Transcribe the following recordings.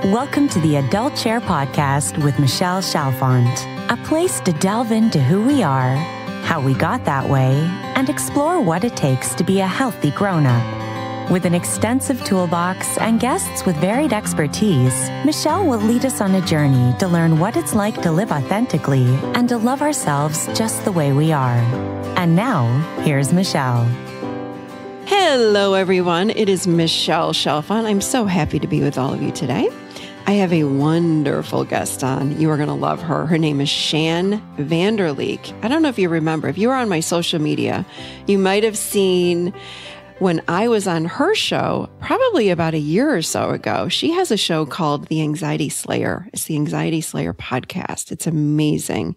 Welcome to the Adult Chair Podcast with Michelle Chalfant, a place to delve into who we are, how we got that way, and explore what it takes to be a healthy grown-up. With an extensive toolbox and guests with varied expertise, Michelle will lead us on a journey to learn what it's like to live authentically and to love ourselves just the way we are. And now, here's Michelle. Hello, everyone. It is Michelle Chalfant. I'm so happy to be with all of you today. I have a wonderful guest on. You are going to love her. Her name is Shann Vander Leek. I don't know if you remember. If you were on my social media, you might have seen when I was on her show, probably about a year or so ago. She has a show called The Anxiety Slayer. It's the Anxiety Slayer podcast. It's amazing.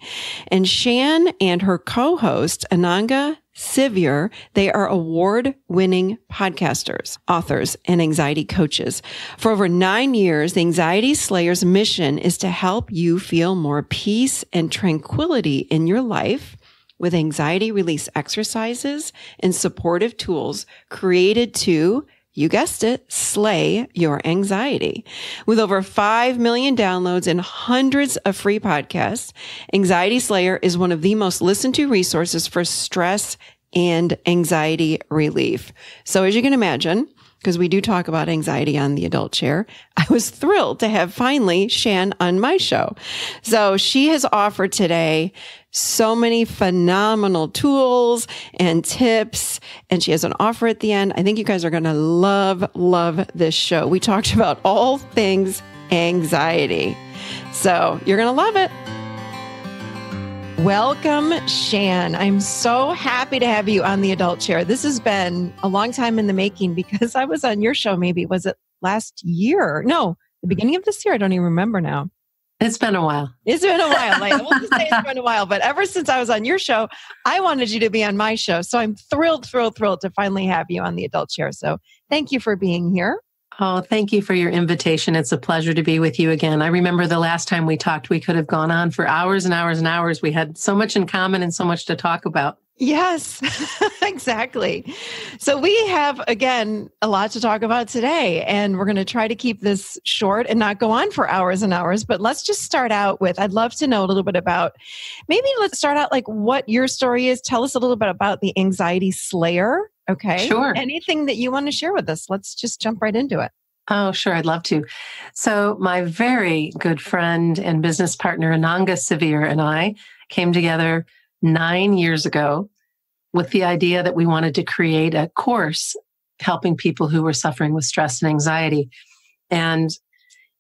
And Shann and her co-host, Ananga Sivyer, they are award-winning podcasters, authors, and anxiety coaches. For over 9 years, the Anxiety Slayer's mission is to help you feel more peace and tranquility in your life with anxiety release exercises and supportive tools created to, you guessed it, slay your anxiety. With over 5 million downloads and hundreds of free podcasts, Anxiety Slayer is one of the most listened to resources for stress and anxiety relief. So as you can imagine, because we do talk about anxiety on the Adult Chair, I was thrilled to have finally Shann on my show. So she has offered today so many phenomenal tools and tips, and she has an offer at the end. I think you guys are going to love this show. We talked about all things anxiety. So you're going to love it. Welcome, Shann. I'm so happy to have you on the Adult Chair. This has been a long time in the making because I was on your show, maybe, was it last year? No, the beginning of this year. I don't even remember now. It's been a while. It's been a while. I won't just say it's been a while, but ever since I was on your show, I wanted you to be on my show. So I'm thrilled to finally have you on the Adult Chair. So thank you for being here. Oh, thank you for your invitation. It's a pleasure to be with you again. I remember the last time we talked, we could have gone on for hours and hours and hours. We had so much in common and so much to talk about. Yes, exactly. So we have, again, a lot to talk about today, and we're going to try to keep this short and not go on for hours and hours. But let's just start out with, I'd love to know a little bit about, maybe let's start out like what your story is. Tell us a little bit about the Anxiety Slayer. Okay. Sure. Anything that you want to share with us? Let's just jump right into it. Oh, sure. I'd love to. So my very good friend and business partner, Ananga Sivyer, and I came together 9 years ago with the idea that we wanted to create a course helping people who were suffering with stress and anxiety. And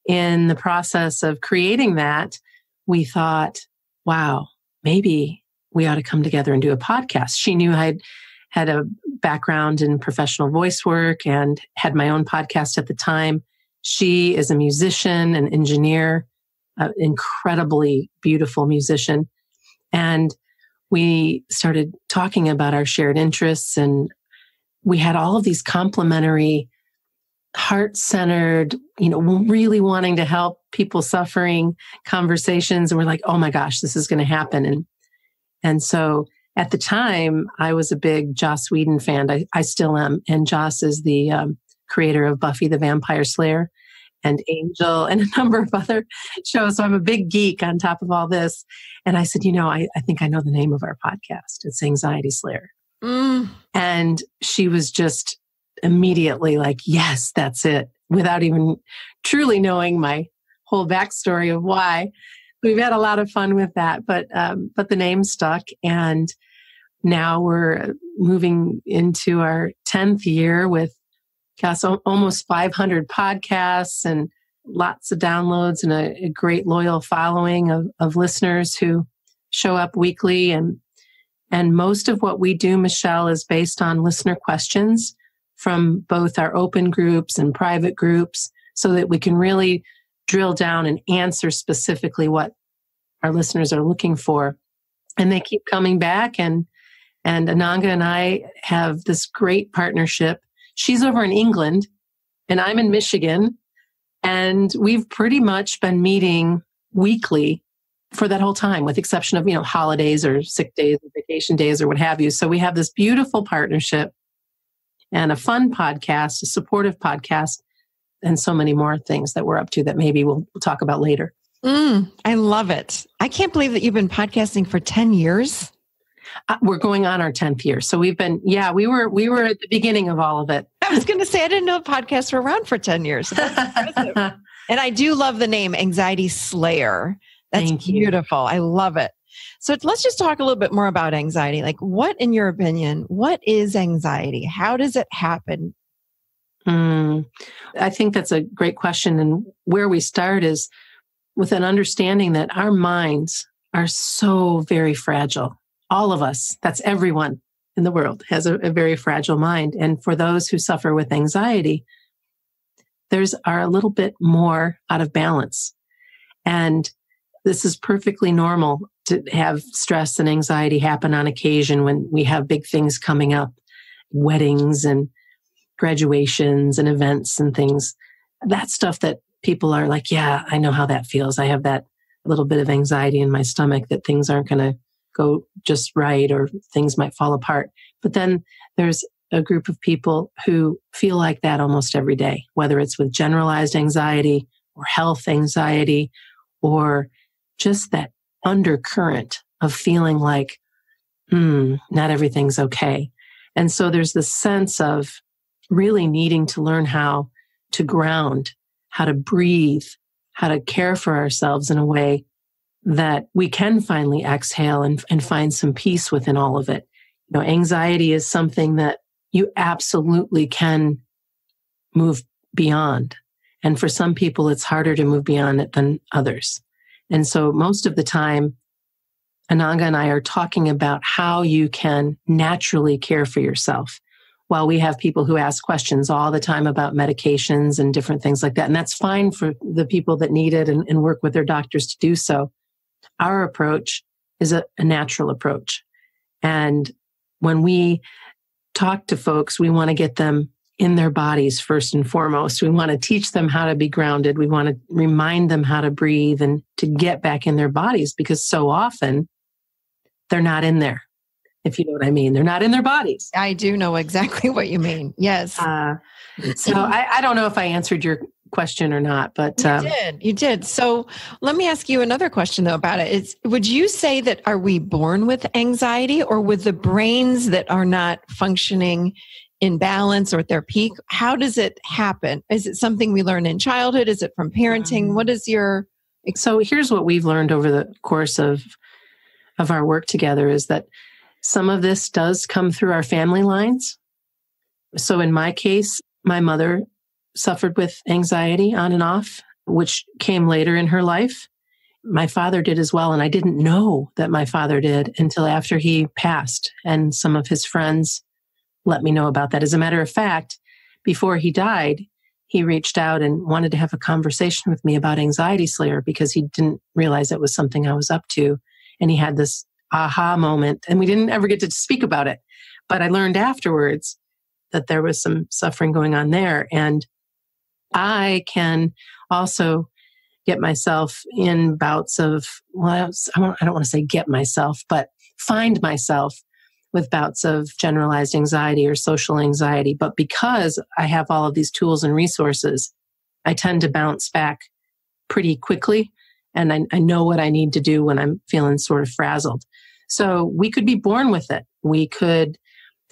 in the process of creating that, we thought, wow, maybe we ought to come together and do a podcast. She knew I'd had a background in professional voice work and had my own podcast at the time. She is a musician, an engineer, an incredibly beautiful musician. And we started talking about our shared interests, and we had all of these complementary, heart-centered, really wanting to help people suffering conversations. And we're like, oh my gosh, this is going to happen. And so at the time, I was a big Joss Whedon fan. I still am. And Joss is the creator of Buffy the Vampire Slayer and Angel and a number of other shows. So I'm a big geek on top of all this. And I said, I think I know the name of our podcast. It's Anxiety Slayer. And she was just immediately like, yes, that's it, without even truly knowing my whole backstory of why. We've had a lot of fun with that, but the name stuck. And now we're moving into our 10th year with almost 500 podcasts and lots of downloads and a great loyal following of listeners who show up weekly. And most of what we do, Michelle, is based on listener questions from both our open groups and private groups so that we can really drill down and answer specifically what our listeners are looking for. And they keep coming back. And Ananga and I have this great partnership. She's over in England and I'm in Michigan. And we've pretty much been meeting weekly for that whole time, with exception of, holidays or sick days or vacation days or what have you. So we have this beautiful partnership and a fun podcast, a supportive podcast and so many more things that we're up to that maybe we'll talk about later. I love it. I can't believe that you've been podcasting for 10 years. We're going on our 10th year. So we've been, we were at the beginning of all of it. I was going to say, I didn't know podcasts were around for 10 years. That's impressive. And I do love the name Anxiety Slayer. That's beautiful. I love it. So let's just talk a little bit more about anxiety. Like, what, in your opinion, what is anxiety? How does it happen? I think that's a great question. And where we start is with an understanding that our minds are so very fragile. All of us, that's everyone in the world, has a very fragile mind. And for those who suffer with anxiety, theirs are a little bit more out of balance. And this is perfectly normal to have stress and anxiety happen on occasion when we have big things coming up, weddings and graduations and events and things. That stuff that people are like, yeah, I know how that feels. I have that little bit of anxiety in my stomach that things aren't going to go just right or things might fall apart. But then there's a group of people who feel like that almost every day, whether it's with generalized anxiety or health anxiety or just that undercurrent of feeling like, not everything's okay. And so there's this sense of really needing to learn how to ground, how to breathe, how to care for ourselves in a way that we can finally exhale and find some peace within all of it. You know, anxiety is something that you absolutely can move beyond. And for some people, it's harder to move beyond it than others. And so most of the time, Ananga and I are talking about how you can naturally care for yourself. While we have people who ask questions all the time about medications and different things like that. And that's fine for the people that need it and work with their doctors to do so. Our approach is a natural approach. And when we talk to folks, we want to get them in their bodies first and foremost. We want to teach them how to be grounded. We want to remind them how to breathe and to get back in their bodies because so often they're not in there. If you know what I mean. They're not in their bodies. I do know exactly what you mean. Yes. So I don't know if I answered your question or not, but you did. So let me ask you another question though about it. Would you say that are we born with anxiety or with the brains that are not functioning in balance or at their peak? How does it happen? Is it something we learn in childhood? Is it from parenting? What is your... So here's what we've learned over the course of our work together is that some of this does come through our family lines. So in my case, my mother suffered with anxiety on and off, which came later in her life. My father did as well. And I didn't know that my father did until after he passed. And some of his friends let me know about that. As a matter of fact, before he died, he reached out and wanted to have a conversation with me about Anxiety Slayer because he didn't realize it was something I was up to. And he had this aha moment, and we didn't ever get to speak about it. But I learned afterwards that there was some suffering going on there. And I can also get myself in bouts of, well, I don't want to say get myself, but find myself with bouts of generalized anxiety or social anxiety. But because I have all of these tools and resources, I tend to bounce back pretty quickly. And I know what I need to do when I'm feeling sort of frazzled. So we could be born with it. We could,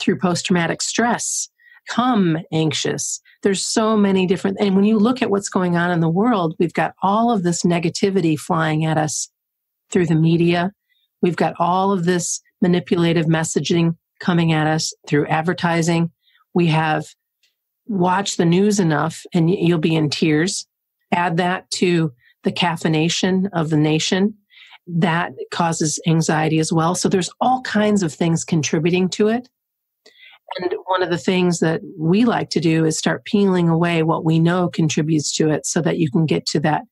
through post-traumatic stress, become anxious. There's so many different, and when you look at what's going on in the world, we've got all of this negativity flying at us through the media. We've got all of this manipulative messaging coming at us through advertising. We have watched the news enough and you'll be in tears. Add that to the caffeination of the nation. That causes anxiety as well. So there's all kinds of things contributing to it. And one of the things that we like to do is start peeling away what we know contributes to it so that you can get to that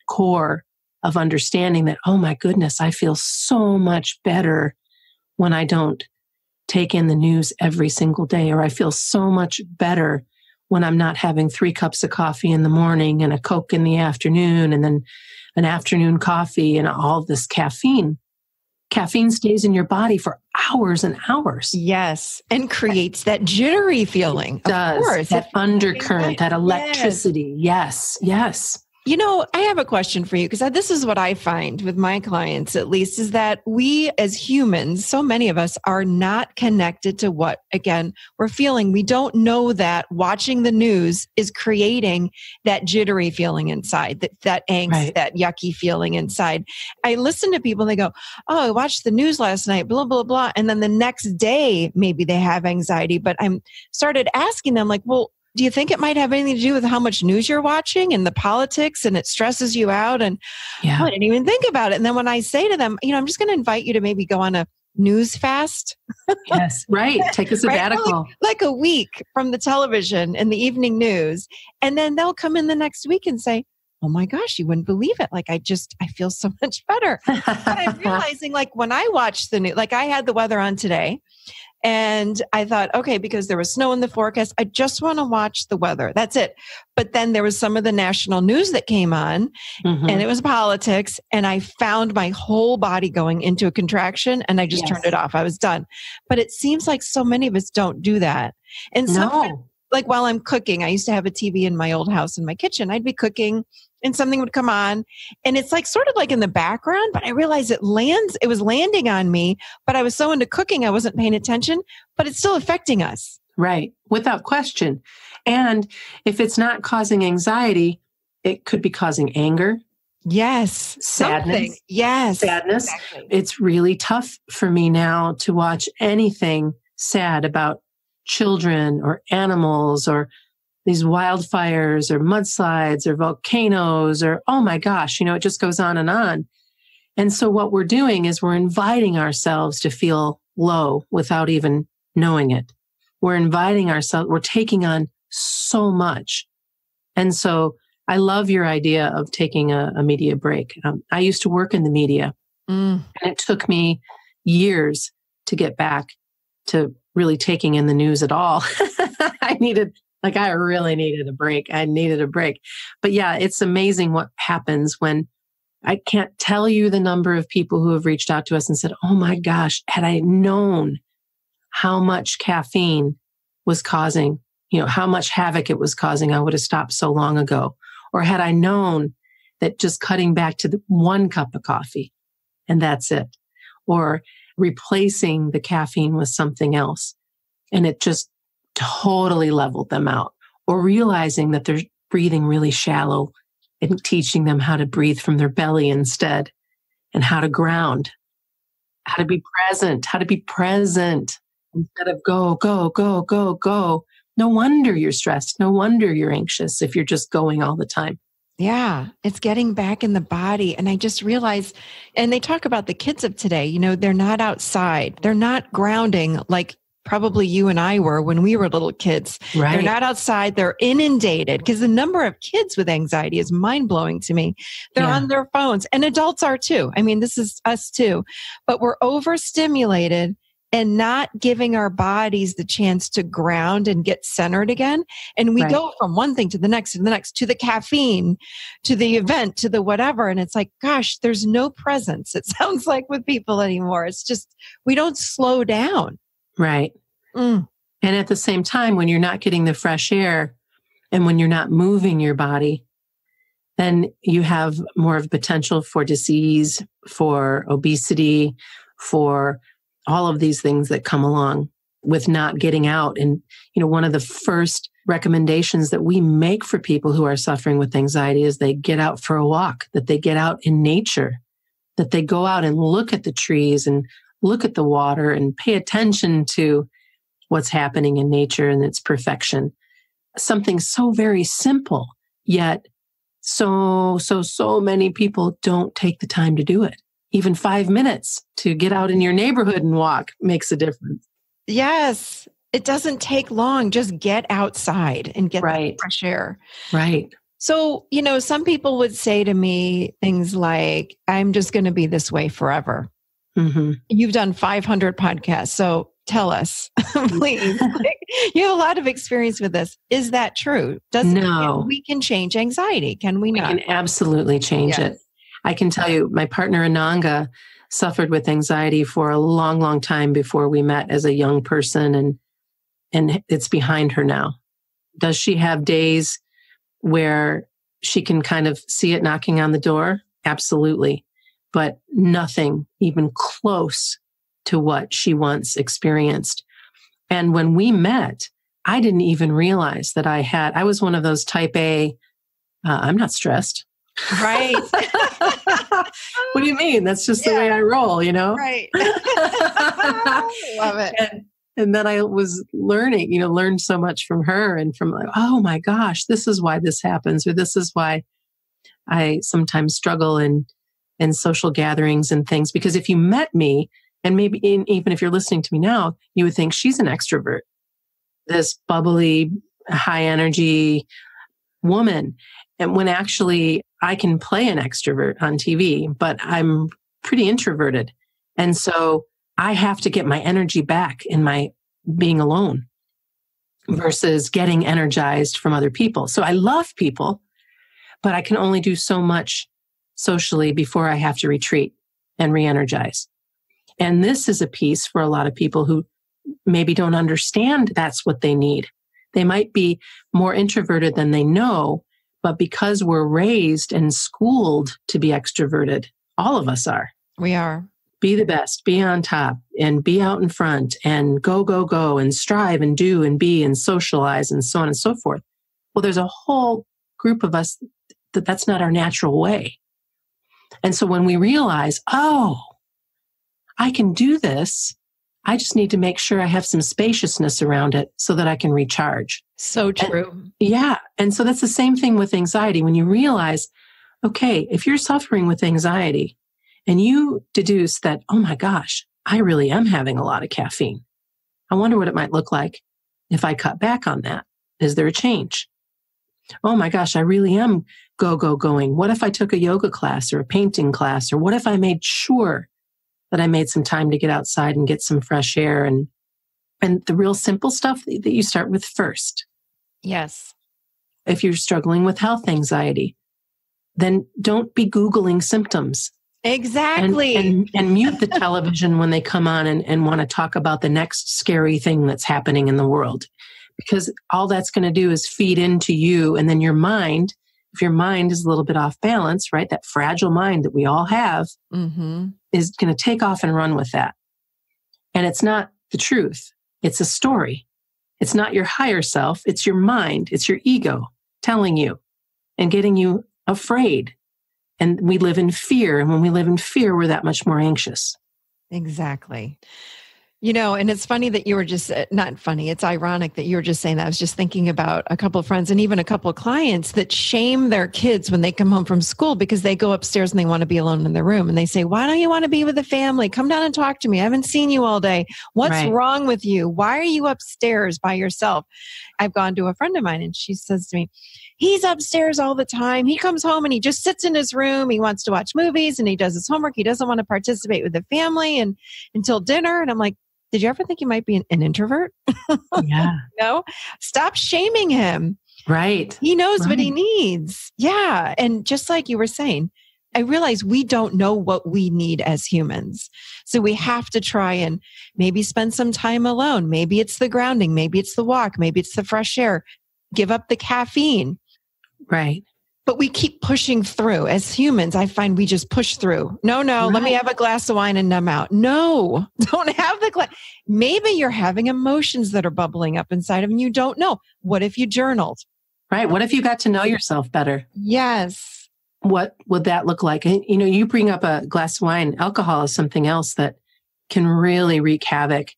core of understanding that, oh my goodness, I feel so much better when I don't take in the news every single day, or I feel so much better when I'm not having 3 cups of coffee in the morning and a Coke in the afternoon and then an afternoon coffee and all this caffeine. caffeine stays in your body for hours and hours. Yes. And creates that jittery feeling. It does. Of course. That undercurrent, that electricity. Yes. Yes. You know, I have a question for you because this is what I find with my clients, at least, is that we as humans, so many of us are not connected to what, again, we're feeling. We don't know that watching the news is creating that jittery feeling inside, that angst, Right. that yucky feeling inside. I listen to people and they go, oh, I watched the news last night, blah, blah, blah. And then the next day, maybe they have anxiety. But I started asking them like, well, do you think it might have anything to do with how much news you're watching and the politics and it stresses you out? And I didn't even think about it. And then when I say to them, I'm just going to invite you to maybe go on a news fast. Yes, right. Take a sabbatical. Right? Like a week from the television and the evening news. And then they'll come in the next week and say, oh my gosh, you wouldn't believe it. Like, I feel so much better. But I'm realizing like when I watch the news, like I had the weather on today. And I thought, okay, because there was snow in the forecast, I just want to watch the weather. That's it. But then there was some of the national news that came on and it was politics. And I found my whole body going into a contraction and I just turned it off. I was done. But it seems like so many of us don't do that. And sometimes, like while I'm cooking, I used to have a TV in my old house in my kitchen. I'd be cooking and something would come on and it's like sort of like in the background, but I realized it was landing on me, but I was so into cooking, I wasn't paying attention, but it's still affecting us. Right. Without question. And if it's not causing anxiety, it could be causing anger. Yes. Sadness. Something. Yes. Sadness. Exactly. It's really tough for me now to watch anything sad about children or animals or these wildfires or mudslides or volcanoes or, oh my gosh, it just goes on. And so what we're doing is we're inviting ourselves to feel low without even knowing it. We're inviting ourselves, we're taking on so much. And so I love your idea of taking a media break. I used to work in the media and it took me years to get back to really taking in the news at all. I really needed a break. I needed a break. But yeah, it's amazing what happens when I can't tell you the number of people who have reached out to us and said, oh my gosh, had I known how much caffeine was causing, how much havoc it was causing, I would have stopped so long ago. Or had I known that just cutting back to the 1 cup of coffee and that's it. Or replacing the caffeine with something else. And it just totally leveled them out, or realizing that they're breathing really shallow and teaching them how to breathe from their belly instead and how to ground, how to be present instead of go, go, go, go, go. No wonder you're stressed. No wonder you're anxious if you're just going all the time. Yeah, it's getting back in the body. And I just realized, and they talk about the kids of today, they're not outside. They're not grounding like probably you and I were when we were little kids. Right. They're not outside. They're inundated because the number of kids with anxiety is mind blowing to me. They're on their phones and adults are too. I mean, this is us too, but we're overstimulated and not giving our bodies the chance to ground and get centered again. And we go from one thing to the next, to the caffeine, to the event, to the whatever. And it's like, gosh, there's no presence. It sounds like with people anymore. It's just, we don't slow down. Right. And at the same time, when you're not getting the fresh air and when you're not moving your body, then you have more of a potential for disease, for obesity, for all of these things that come along with not getting out. And, one of the first recommendations that we make for people who are suffering with anxiety is they get out for a walk, that they get out in nature, that they go out and look at the trees and look at the water and pay attention to what's happening in nature and its perfection. Something so very simple, yet so many people don't take the time to do it. Even 5 minutes to get out in your neighborhood and walk makes a difference. Yes. It doesn't take long. Just get outside and get the fresh air. Right. So, some people would say to me things like, I'm just going to be this way forever. Mm-hmm. You've done 500 podcasts. So tell us, please. You have a lot of experience with this. Is that true? No. We can change anxiety, can we not? We can absolutely change it. I can tell you, my partner Ananga suffered with anxiety for a long, long time before we met as a young person, and it's behind her now. Does she have days where she can kind of see it knocking on the door? Absolutely. But nothing even close to what she once experienced. And when we met, I didn't even realize that I was one of those type A, I'm not stressed. Right. What do you mean? That's just the way I roll, Right. Love it. And then I was learned so much from her and from like, oh my gosh, this is why this happens, or this is why I sometimes struggle in social gatherings and things. Because if you met me, and maybe even if you're listening to me now, you would think she's an extrovert, this bubbly, high energy woman. And when actually I can play an extrovert on TV, but I'm pretty introverted. And so I have to get my energy back in my being alone versus getting energized from other people. So I love people, but I can only do so much socially before I have to retreat and re-energize. And this is a piece for a lot of people who maybe don't understand that's what they need. They might be more introverted than they know, but because we're raised and schooled to be extroverted, all of us are. We are. Be the best, be on top, and be out in front, and go, go, go, and strive and do and be and socialize and so on and so forth. Well, there's a whole group of us that's not our natural way. And so when we realize, oh, I can do this, I just need to make sure I have some spaciousness around it so that I can recharge. So true. And so that's the same thing with anxiety. When you realize, okay, if you're suffering with anxiety and you deduce that, oh my gosh, I really am having a lot of caffeine. I wonder what it might look like if I cut back on that. Is there a change? Oh my gosh, I really am going. What if I took a yoga class or a painting class? Or what if I made sure that I made some time to get outside and get some fresh air and the real simple stuff that you start with first. Yes. If you're struggling with health anxiety, then don't be Googling symptoms. Exactly. And mute the television when they come on and want to talk about the next scary thing that's happening in the world. Because all that's going to do is feed into you. And then your mind, if your mind is a little bit off balance, right? That fragile mind that we all have is going to take off and run with that. And it's not the truth. It's a story. It's not your higher self. It's your mind. It's your ego telling you and getting you afraid. And we live in fear. And when we live in fear, we're that much more anxious. Exactly. And it's funny that you were just, not funny, it's ironic that you were just saying that. I was just thinking about a couple of friends and even a couple of clients that shame their kids when they come home from school because they go upstairs and they want to be alone in their room. And they say, why don't you want to be with the family? Come down and talk to me. I haven't seen you all day. What's wrong with you? Why are you upstairs by yourself? I've gone to a friend of mine and she says to me, he's upstairs all the time. He comes home and he just sits in his room. He wants to watch movies and he does his homework. He doesn't want to participate with the family and until dinner. And I'm like, did you ever think you might be an introvert? Yeah. No, stop shaming him. Right. He knows what he needs. Yeah. And just like you were saying, I realize we don't know what we need as humans. So we have to try and maybe spend some time alone. Maybe it's the grounding. Maybe it's the walk. Maybe it's the fresh air. Give up the caffeine. Right. But we keep pushing through. As humans, I find we just push through. No, let me have a glass of wine and numb out. No, don't have the glass. Maybe you're having emotions that are bubbling up inside of you and you don't know. What if you journaled? Right. What if you got to know yourself better? Yes. What would that look like? And, you bring up a glass of wine. Alcohol is something else that can really wreak havoc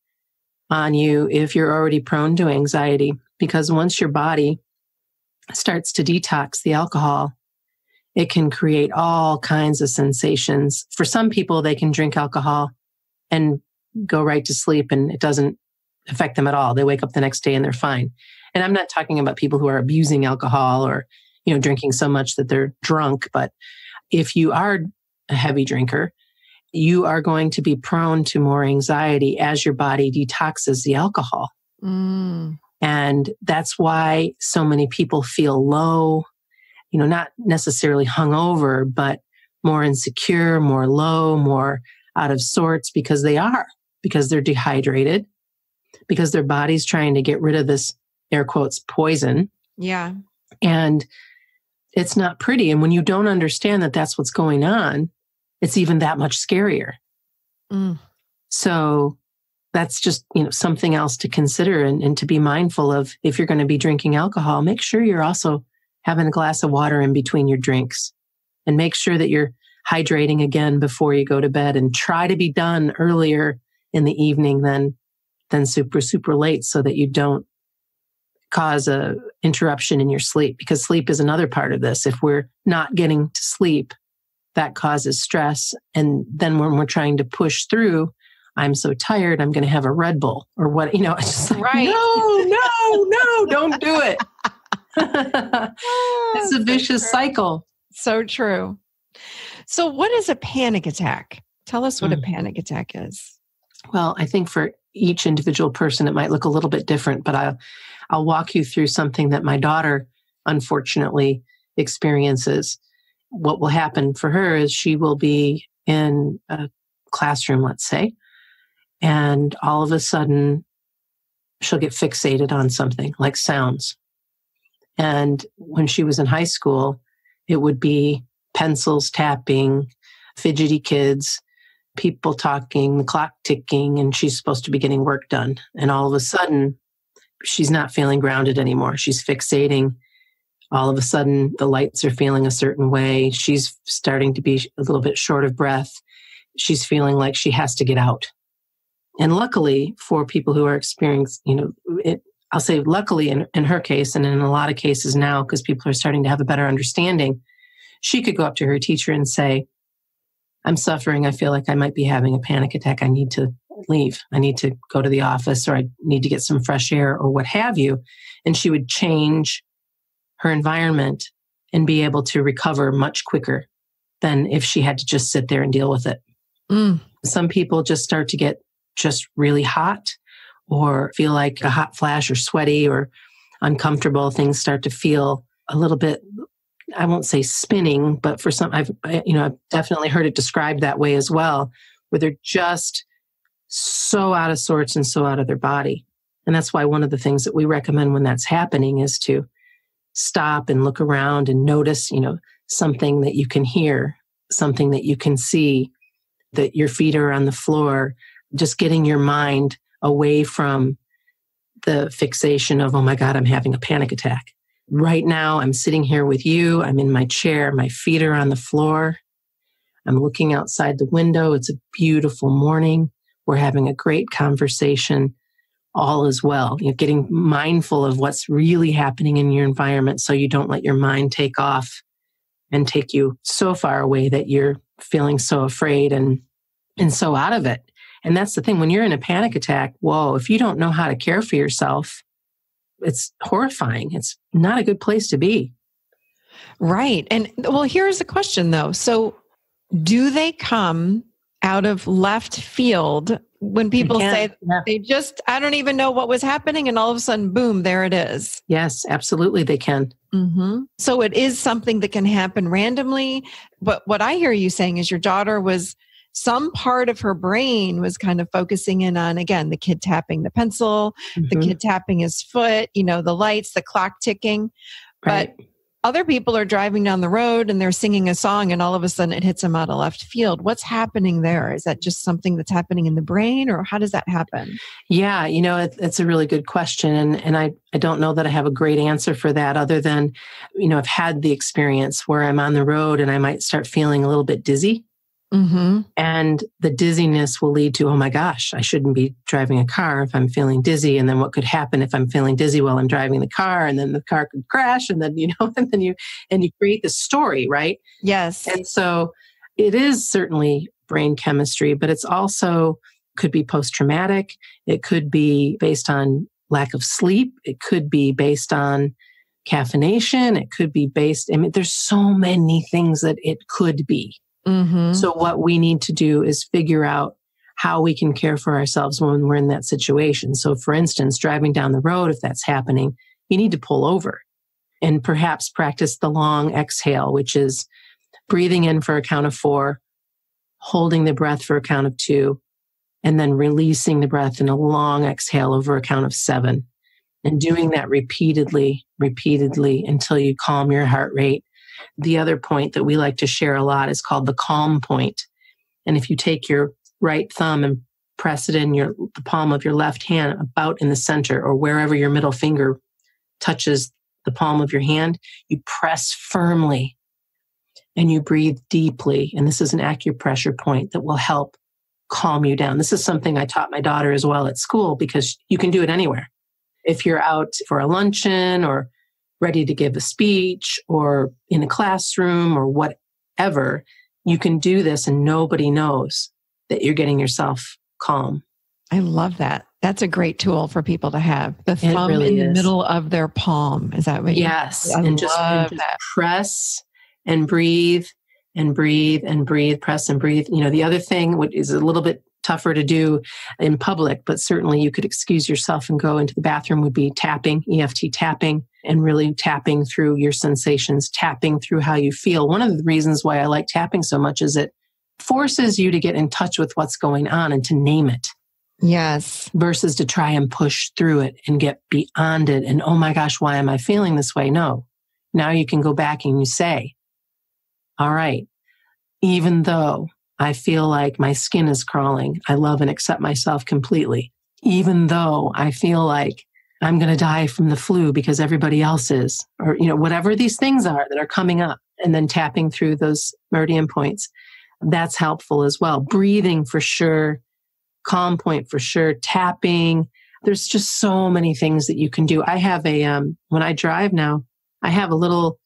on you if you're already prone to anxiety. Because once your body starts to detox the alcohol, it can create all kinds of sensations. For some people, they can drink alcohol and go right to sleep and it doesn't affect them at all. They wake up the next day and they're fine. And I'm not talking about people who are abusing alcohol or, drinking so much that they're drunk. But if you are a heavy drinker, you are going to be prone to more anxiety as your body detoxes the alcohol. And that's why so many people feel low, not necessarily hungover, but more insecure, more low, more out of sorts because they're dehydrated, because their body's trying to get rid of this, air quotes, poison. Yeah. And it's not pretty. And when you don't understand that that's what's going on, it's even that much scarier. Mm. So that's just, something else to consider and to be mindful of. If you're going to be drinking alcohol, make sure you're also having a glass of water in between your drinks, and make sure that you're hydrating again before you go to bed, and try to be done earlier in the evening than super, super late, so that you don't cause a interruption in your sleep, because sleep is another part of this. If we're not getting to sleep, that causes stress. And then when we're trying to push through, I'm so tired, I'm going to have a Red Bull or what, it's just like, right. No, don't do it. It's a vicious cycle. So true. So what is a panic attack? Tell us what a panic attack is. Well, I think for each individual person, it might look a little bit different, but I'll walk you through something that my daughter, unfortunately, experiences. What will happen for her is she will be in a classroom, let's say, and all of a sudden she'll get fixated on something like sounds. And when she was in high school, it would be pencils tapping, fidgety kids, people talking, the clock ticking, and she's supposed to be getting work done. And all of a sudden, she's not feeling grounded anymore. She's fixating. All of a sudden, the lights are feeling a certain way. She's starting to be a little bit short of breath. She's feeling like she has to get out. And luckily for people who are experiencing, I'll say luckily in her case, and in a lot of cases now, because people are starting to have a better understanding, she could go up to her teacher and say, I'm suffering. I feel like I might be having a panic attack. I need to leave. I need to go to the office, or I need to get some fresh air, or what have you. And she would change her environment and be able to recover much quicker than if she had to just sit there and deal with it. Some people just start to get just really hot, or feel like a hot flash, or sweaty, or uncomfortable. Things start to feel a little bit, I won't say spinning, but for some, I've definitely heard it described that way as well, where they're just so out of sorts and so out of their body. And that's why one of the things that we recommend when that's happening is to stop and look around and notice, something that you can hear, something that you can see, that your feet are on the floor, just getting your mind away from the fixation of, oh my God, I'm having a panic attack. Right now, I'm sitting here with you. I'm in my chair. My feet are on the floor. I'm looking outside the window. It's a beautiful morning. We're having a great conversation. All is well. Getting mindful of what's really happening in your environment, so you don't let your mind take off and take you so far away that you're feeling so afraid and so out of it. And that's the thing. When you're in a panic attack, if you don't know how to care for yourself, it's horrifying. It's not a good place to be. Right. And here's the question though. So do they come out of left field when people say they just, I don't even know what was happening, and all of a sudden, boom, there it is? Yes, absolutely. They can. Mm-hmm. So it is something that can happen randomly. But what I hear you saying is your daughter was, some part of her brain was kind of focusing in on, again, the kid tapping the pencil, the kid tapping his foot, the lights, the clock ticking. Right. But other people are driving down the road and they're singing a song, and all of a sudden it hits them out of left field. What's happening there? Is that just something that's happening in the brain, or how does that happen? Yeah, it's a really good question. And I don't know that I have a great answer for that, other than, I've had the experience where I'm on the road and I might start feeling a little bit dizzy. Mm-hmm. And the dizziness will lead to, oh my gosh, I shouldn't be driving a car if I'm feeling dizzy. And then what could happen if I'm feeling dizzy while I'm driving the car? And then the car could crash. And then, and then you create this story, right? Yes. And so it is certainly brain chemistry, but it's also could be post-traumatic. It could be based on lack of sleep. It could be based on caffeination. It could be there's so many things that it could be. Mm-hmm. So what we need to do is figure out how we can care for ourselves when we're in that situation. So for instance, driving down the road, if that's happening, you need to pull over and perhaps practice the long exhale, which is breathing in for a count of 4, holding the breath for a count of 2, and then releasing the breath in a long exhale over a count of 7. And doing that repeatedly until you calm your heart rate. The other point that we like to share a lot is called the calm point. And if you take your right thumb and press it in the palm of your left hand about in the center or wherever your middle finger touches the palm of your hand, you press firmly and you breathe deeply. And this is an acupressure point that will help calm you down. This is something I taught my daughter as well at school because you can do it anywhere. If you're out for a luncheon or ready to give a speech or in a classroom or whatever, you can do this and nobody knows that you're getting yourself calm. I love that. That's a great tool for people to have. The thumb in the middle of their palm. Is that what Yes. And just that. Press and breathe and breathe and breathe, press and breathe. The other thing, which is a little bit tougher to do in public, but certainly you could excuse yourself and go into the bathroom, would be tapping, EFT tapping, and really tapping through your sensations, tapping through how you feel. One of the reasons why I like tapping so much is it forces you to get in touch with what's going on and to name it. Yes. Versus to try and push through it and get beyond it. And, oh my gosh, why am I feeling this way? No. Now you can go back and you say, all right, even though I feel like my skin is crawling, I love and accept myself completely. Even though I feel like I'm going to die from the flu because everybody else is, or, whatever these things are that are coming up, and then tapping through those meridian points. That's helpful as well. Breathing for sure. Calm point for sure. Tapping. There's just so many things that you can do. I have when I drive now, I have a little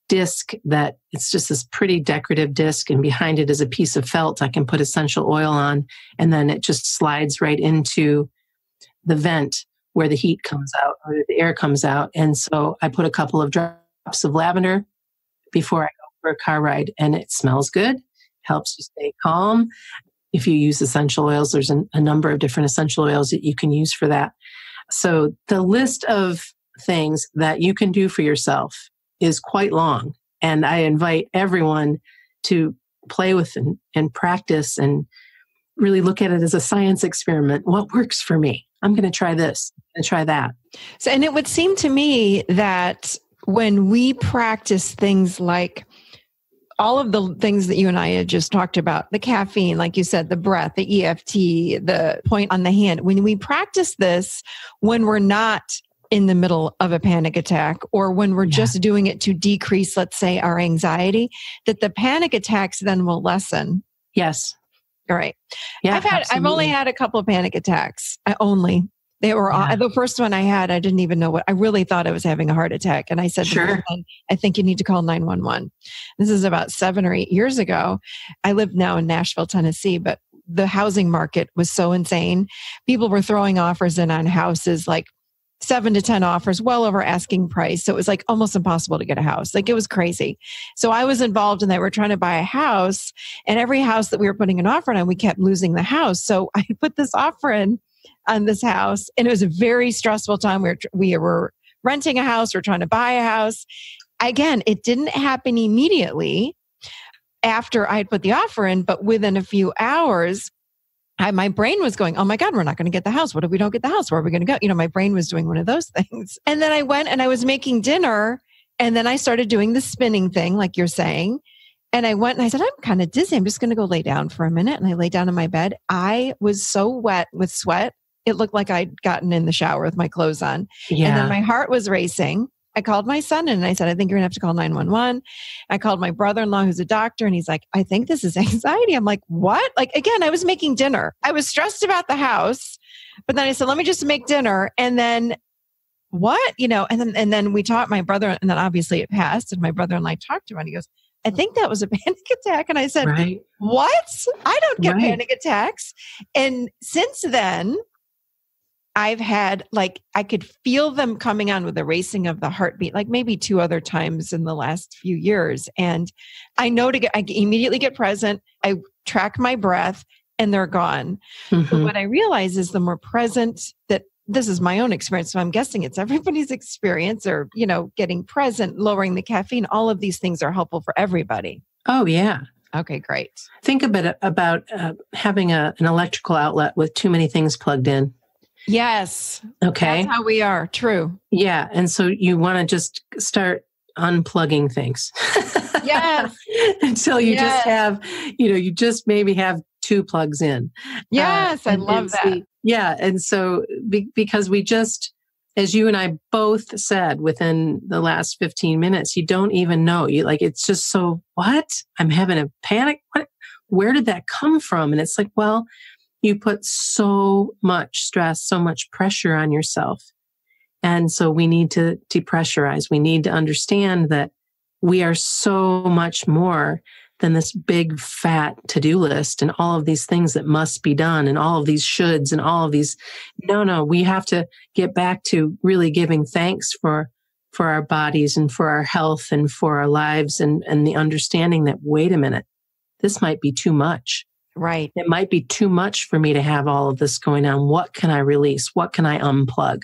disc that it's just this pretty decorative disc, and behind it is a piece of felt I can put essential oil on, and then it just slides right into the vent where the heat comes out or the air comes out. And so I put a couple of drops of lavender before I go for a car ride, and it smells good, helps you stay calm. If you use essential oils, there's a number of different essential oils that you can use for that. So the list of things that you can do for yourself is quite long. And I invite everyone to play with and practice and really look at it as a science experiment. What works for me? I'm going to try this and try that. So, and it would seem to me that when we practice things like all of the things that you and I had just talked about, the caffeine, like you said, the breath, the EFT, the point on the hand, when we practice this, when we're not in the middle of a panic attack, or when we're just doing it to decrease, let's say, our anxiety, that the panic attacks then will lessen. Yes. All right. Yeah, I've only had a couple of panic attacks. They were the first one I had, I didn't even know I really thought I was having a heart attack. And I said, sure, I think you need to call 911. This is about 7 or 8 years ago. I live now in Nashville, Tennessee, but the housing market was so insane. People were throwing offers in on houses, like 7 to 10 offers, well over asking price. So it was like almost impossible to get a house. Like it was crazy. So I was involved in that. We're trying to buy a house, and every house that we were putting an offer on, we kept losing the house. So I put this offer in on this house, and it was a very stressful time. We were renting a house. We're trying to buy a house. Again, it didn't happen immediately after I had put the offer in, but within a few hours, my brain was going, oh my God, we're not going to get the house. What if we don't get the house? Where are we going to go? My brain was doing one of those things. And then I went and I was making dinner, and then I started doing the spinning thing, like you're saying. And I went and I said, I'm kind of dizzy. I'm just going to go lay down for a minute. And I lay down in my bed. I was so wet with sweat. It looked like I'd gotten in the shower with my clothes on. Yeah. And then my heart was racing. I called my son and I said, I think you're going to have to call 911. I called my brother-in-law, who's a doctor, and he's like, I think this is anxiety. I'm like, what? Like, again, I was making dinner. I was stressed about the house, but then I said, let me just make dinner. And then what? And then we talked, my brother, and then obviously it passed. And my brother-in-law talked to him and he goes, I think that was a panic attack. And I said, right. What? I don't get panic attacks. And since then, I've had, I could feel them coming on with the racing of the heartbeat, like maybe 2 other times in the last few years. And I know I immediately get present. I track my breath and they're gone. Mm-hmm. But what I realize is the more present that this is my own experience. So I'm guessing it's everybody's experience, or, getting present, lowering the caffeine. All of these things are helpful for everybody. Oh, yeah. Okay, great. Think a bit about having an electrical outlet with too many things plugged in. Yes. Okay. That's how we are. True. Yeah. And so you want to just start unplugging things. Yes. Until you just have, you just maybe have 2 plugs in. Yes. I love that. Yeah. And so because we just, as you and I both said within the last 15 minutes, you don't even know. It's just so, what? I'm having a panic. What? Where did that come from? And it's like, well, you put so much stress, so much pressure on yourself. And so we need to depressurize. We need to understand that we are so much more than this big fat to-do list and all of these things that must be done and all of these shoulds and all of these. No, we have to get back to really giving thanks for our bodies and for our health and for our lives and the understanding that, wait a minute, this might be too much. Right. It might be too much for me to have all of this going on. What can I release? What can I unplug?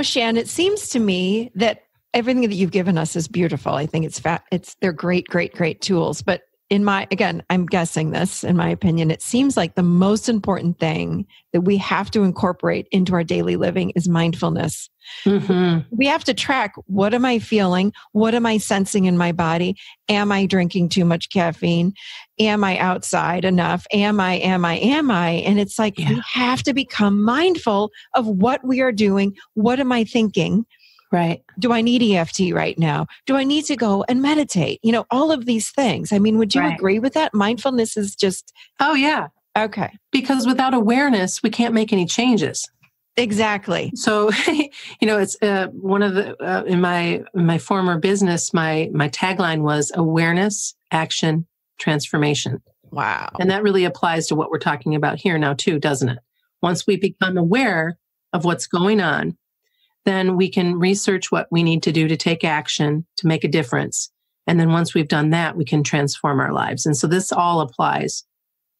Shann, it seems to me that everything that you've given us is beautiful. I think they're great, great, great tools. But I'm guessing this, in my opinion, it seems like the most important thing that we have to incorporate into our daily living is mindfulness. Mm-hmm. We have to track, what am I feeling? What am I sensing in my body? Am I drinking too much caffeine? Am I outside enough? Am I? And it's like, we have to become mindful of what we are doing. What am I thinking? Right. Do I need EFT right now? Do I need to go and meditate? All of these things. I mean, would you agree with that? Mindfulness is just... Oh, yeah. Okay. Because without awareness, we can't make any changes. Exactly. So, it's one of the, in my former business, my tagline was awareness, action, transformation. Wow. And that really applies to what we're talking about here now too, doesn't it? Once we become aware of what's going on, then we can research what we need to do to take action, to make a difference. And then once we've done that, we can transform our lives. And so this all applies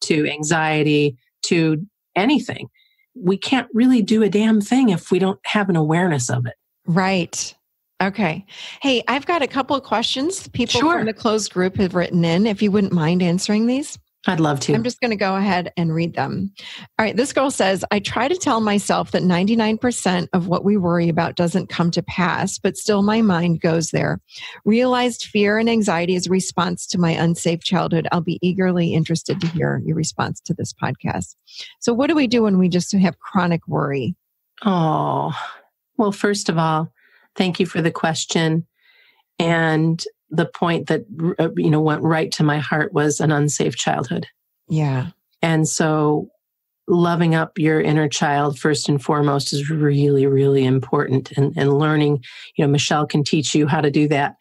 to anxiety, to anything. We can't really do a damn thing if we don't have an awareness of it. Right. Okay. Hey, I've got a couple of questions people from the closed group have written in. If you wouldn't mind answering these. I'd love to. I'm just going to go ahead and read them. All right. This girl says, I try to tell myself that 99% of what we worry about doesn't come to pass, but still my mind goes there. Realized fear and anxiety is a response to my unsafe childhood. I'll be eagerly interested to hear your response to this podcast. So what do we do when we just have chronic worry? Oh, well, first of all, thank you for the question. And the point that, went right to my heart was an unsafe childhood. Yeah. And so loving up your inner child first and foremost is really, really important. And learning, Michelle can teach you how to do that.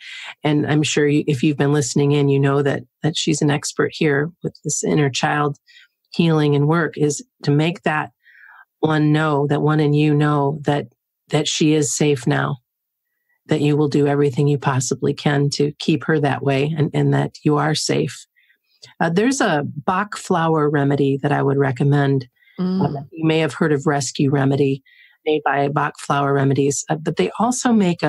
And I'm sure if you've been listening in, you know that she's an expert here with this inner child healing and work, is to make that one in you know that she is safe now, that you will do everything you possibly can to keep her that way and that you are safe. There's a Bach flower remedy that I would recommend. You may have heard of Rescue Remedy, made by Bach Flower Remedies, but they also make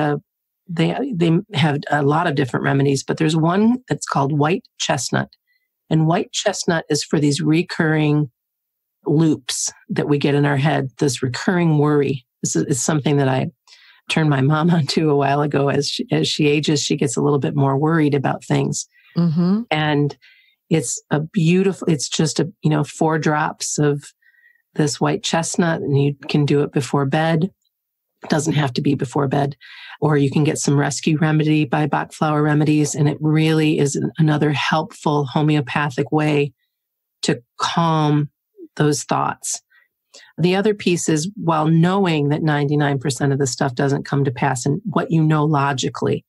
they have a lot of different remedies, but there's one that's called white chestnut. And white chestnut is for these recurring loops that we get in our head, this recurring worry. This is something that I turned my mom onto a while ago. As she ages, she gets a little bit more worried about things. Mm-hmm. And it's just 4 drops of this white chestnut, and you can do it before bed. It doesn't have to be before bed. Or you can get some Rescue Remedy by Bach Flower Remedies, and it really is another helpful homeopathic way to calm those thoughts. The other piece is, while knowing that 99% of the stuff doesn't come to pass and what you know logically,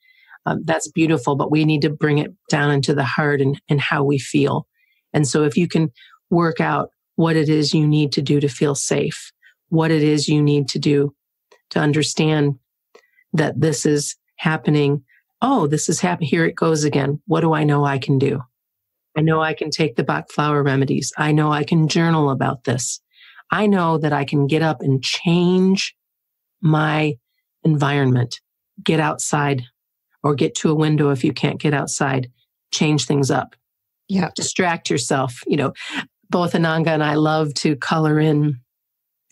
that's beautiful, but we need to bring it down into the heart and how we feel. And so if you can work out what it is you need to do to feel safe, what it is you need to do to understand that this is happening. Oh, this is happening. Here it goes again. What do I know I can do? I know I can take the Bach Flower Remedies. I know I can journal about this. I know that I can get up and change my environment, get outside, or get to a window if you can't get outside, change things up. distract yourself. Both Ananga and I love to color in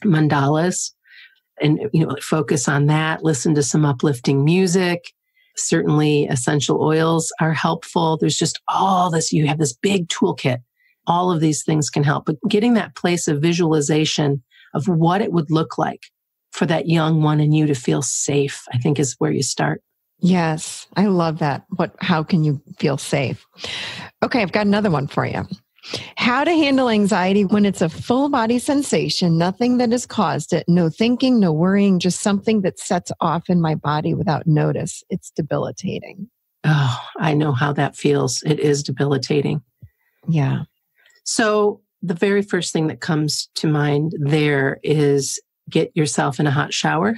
mandalas and, focus on that, listen to some uplifting music. Certainly essential oils are helpful. There's just all this, you have this big toolkit. All of these things can help, but getting that place of visualization of what it would look like for that young one in you to feel safe, I think is where you start. Yes, I love that. How can you feel safe? Okay, I've got another one for you. How to handle anxiety when it's a full body sensation, nothing that has caused it, no thinking, no worrying, just something that sets off in my body without notice. It's debilitating. Oh, I know how that feels. It is debilitating. Yeah. So the very first thing that comes to mind there is get yourself in a hot shower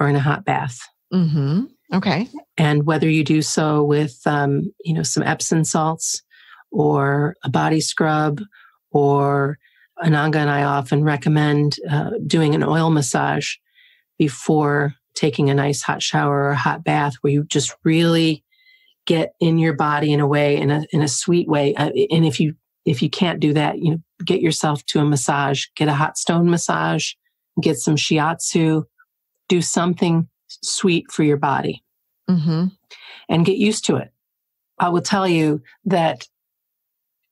or in a hot bath. Mm-hmm. Okay. And whether you do so with, some Epsom salts or a body scrub, or Ananga and I often recommend doing an oil massage before taking a nice hot shower or a hot bath, where you just really get in your body in a way, in a sweet way. And if you can't do that, get yourself to a massage, get a hot stone massage, get some shiatsu, do something sweet for your body, and get used to it. I will tell you that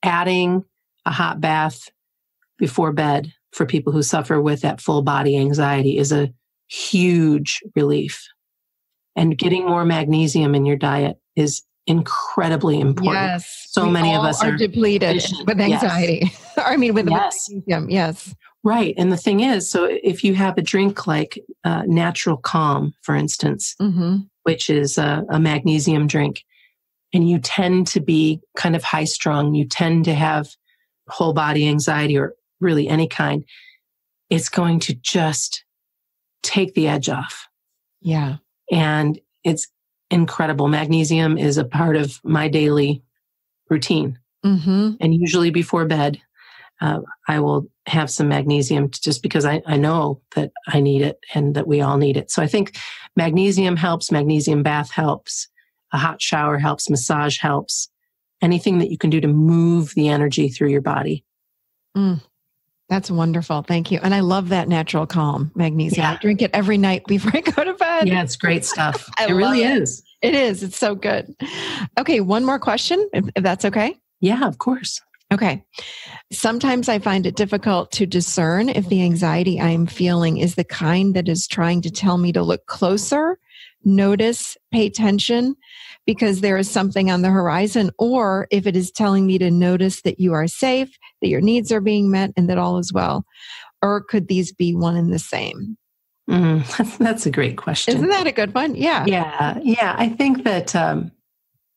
adding a hot bath before bed for people who suffer with that full body anxiety is a huge relief. And getting more magnesium in your diet is incredibly important. Yes. So many of us are depleted with anxiety. Yes. With magnesium. Yes. Right. And the thing is, so if you have a drink like Natural Calm, for instance, which is a magnesium drink, and you tend to be kind of high strung, you tend to have whole body anxiety or really any kind, it's going to just take the edge off. Yeah. And it's incredible. Magnesium is a part of my daily routine. And usually before bed, I will have some magnesium just because I know that I need it and that we all need it. So I think magnesium helps, magnesium bath helps, a hot shower helps, massage helps, anything that you can do to move the energy through your body. That's wonderful. Thank you. And I love that Natural Calm magnesium. Yeah. I drink it every night before I go to bed. Yeah, it's great stuff. It really is. It is. It's so good. Okay. One more question, if that's okay. Yeah, of course. Okay. Sometimes I find it difficult to discern if the anxiety I'm feeling is the kind that is trying to tell me to look closer, notice, pay attention, because there is something on the horizon, or if it is telling me to notice that you are safe, that your needs are being met, and that all is well. Or could these be one and the same? That's a great question. Isn't that a good one? Yeah. Yeah. I think that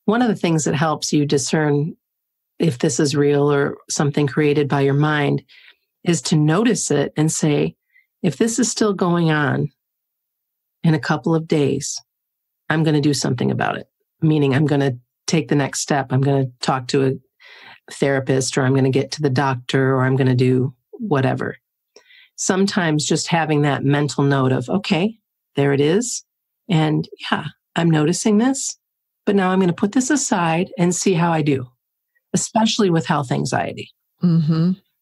one of the things that helps you discern if this is real or something created by your mind is to notice it and say, if this is still going on in a couple of days, I'm going to do something about it. Meaning I'm going to take the next step. I'm going to talk to a therapist, or I'm going to get to the doctor, or I'm going to do whatever. Sometimes just having that mental note of, okay, there it is. And yeah, I'm noticing this, but now I'm going to put this aside and see how I do, especially with health anxiety.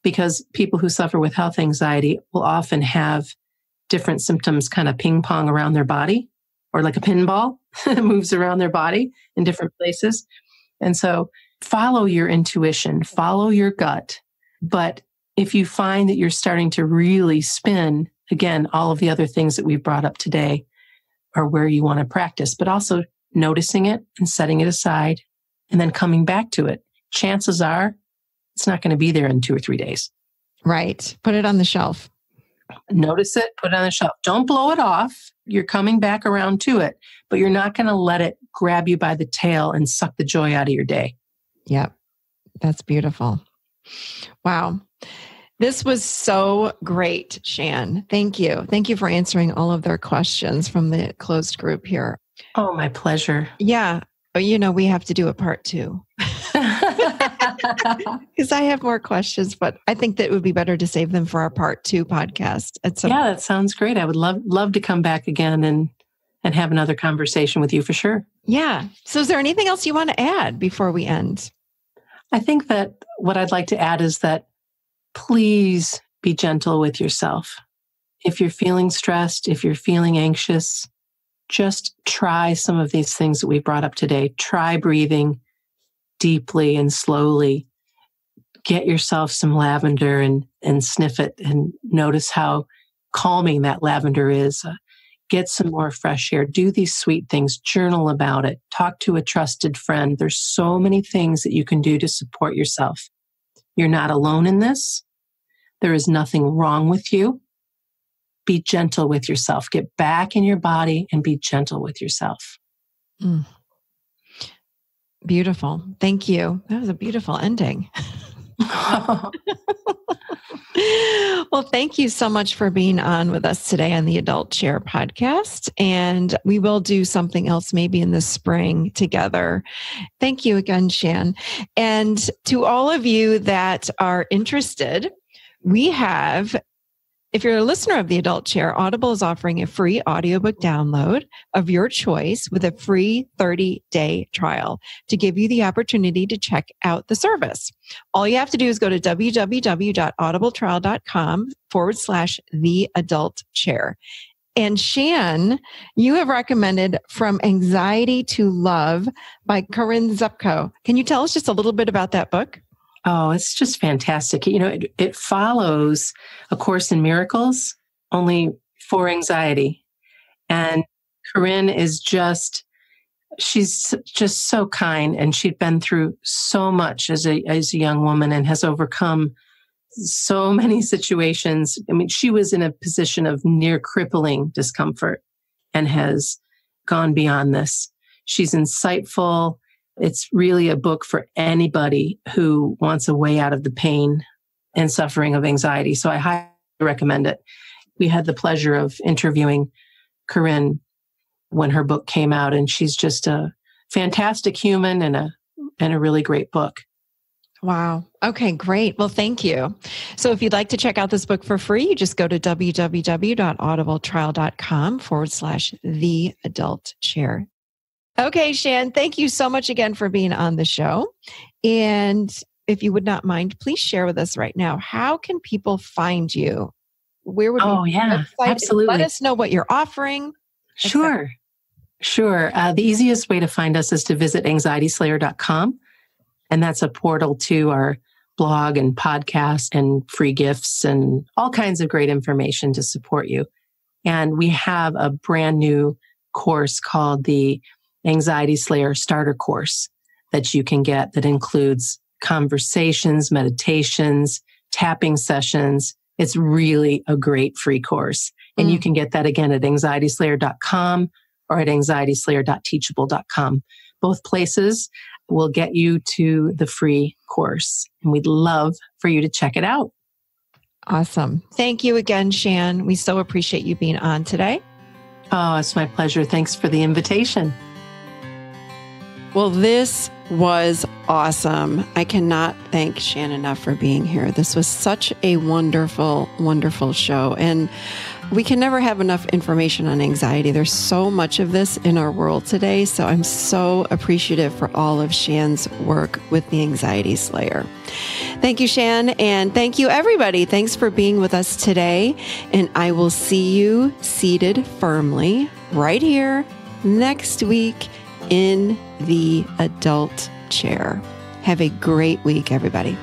Because people who suffer with health anxiety will often have different symptoms kind of ping pong around their body, or like a pinball moves around their body in different places. And so follow your intuition, follow your gut. But if you find that you're starting to really spin, again, all of the other things that we've brought up today are where you want to practice, but also noticing it and setting it aside and then coming back to it. Chances are it's not going to be there in 2 or 3 days. Right. Put it on the shelf. Notice it, put it on the shelf. Don't blow it off. You're coming back around to it, but you're not going to let it grab you by the tail and suck the joy out of your day. Yep. That's beautiful. Wow. This was so great, Shann. Thank you. Thank you for answering all of their questions from the closed group here. Oh, my pleasure. Yeah. We have to do a part 2. Because I have more questions, but I think that it would be better to save them for our part 2 podcast. That sounds great. I would love to come back again and have another conversation with you for sure. Yeah. So is there anything else you want to add before we end? I think that what I'd like to add is that please be gentle with yourself. If you're feeling stressed, if you're feeling anxious, just try some of these things that we brought up today. Try breathing deeply and slowly. Get yourself some lavender and sniff it and notice how calming that lavender is. Get some more fresh air. Do these sweet things. Journal about it. Talk to a trusted friend. There's so many things that you can do to support yourself. You're not alone in this. There is nothing wrong with you. Be gentle with yourself. Get back in your body and be gentle with yourself. Mm. Beautiful. Thank you. That was a beautiful ending. Well, thank you so much for being on with us today on the Adult Chair podcast. And we will do something else maybe in the spring together. Thank you again, Shann. And to all of you that are interested, we have, if you're a listener of the Adult Chair, Audible is offering a free audiobook download of your choice with a free 30-day trial to give you the opportunity to check out the service. All you have to do is go to www.audibletrial.com/theadultchair. And Shann, you have recommended From Anxiety to Love by Corinne Zupko. Can you tell us just a little bit about that book? Oh, it's just fantastic. It follows A Course in Miracles, only for anxiety. And Corinne is she's just so kind, and she'd been through so much as a young woman and has overcome so many situations. I mean, she was in a position of near crippling discomfort and has gone beyond this. She's insightful. It's really a book for anybody who wants a way out of the pain and suffering of anxiety. So I highly recommend it. We had the pleasure of interviewing Corinne when her book came out, and she's just a fantastic human and a really great book. Wow. Okay, great. Well, thank you. So if you'd like to check out this book for free, you just go to www.audibletrial.com/theadultchair. Okay, Shann, thank you so much again for being on the show. And if you would not mind, please share with us right now, how can people find you? Where would absolutely. Let us know what you're offering. Sure. The easiest way to find us is to visit anxietyslayer.com. And that's a portal to our blog and podcast and free gifts and all kinds of great information to support you. And we have a brand new course called the Anxiety Slayer Starter Course that you can get that includes conversations, meditations, tapping sessions. It's really a great free course. And you can get that again at anxietyslayer.com or at anxietyslayer.teachable.com. Both places will get you to the free course. And we'd love for you to check it out. Awesome. Thank you again, Shann. We so appreciate you being on today. Oh, it's my pleasure. Thanks for the invitation. Well, this was awesome. I cannot thank Shann enough for being here. This was such a wonderful, wonderful show. And we can never have enough information on anxiety. There's so much of this in our world today. So I'm so appreciative for all of Shann's work with the Anxiety Slayer. Thank you, Shann. And thank you, everybody. Thanks for being with us today. And I will see you seated firmly right here next week in the Adult Chair. Have a great week, everybody.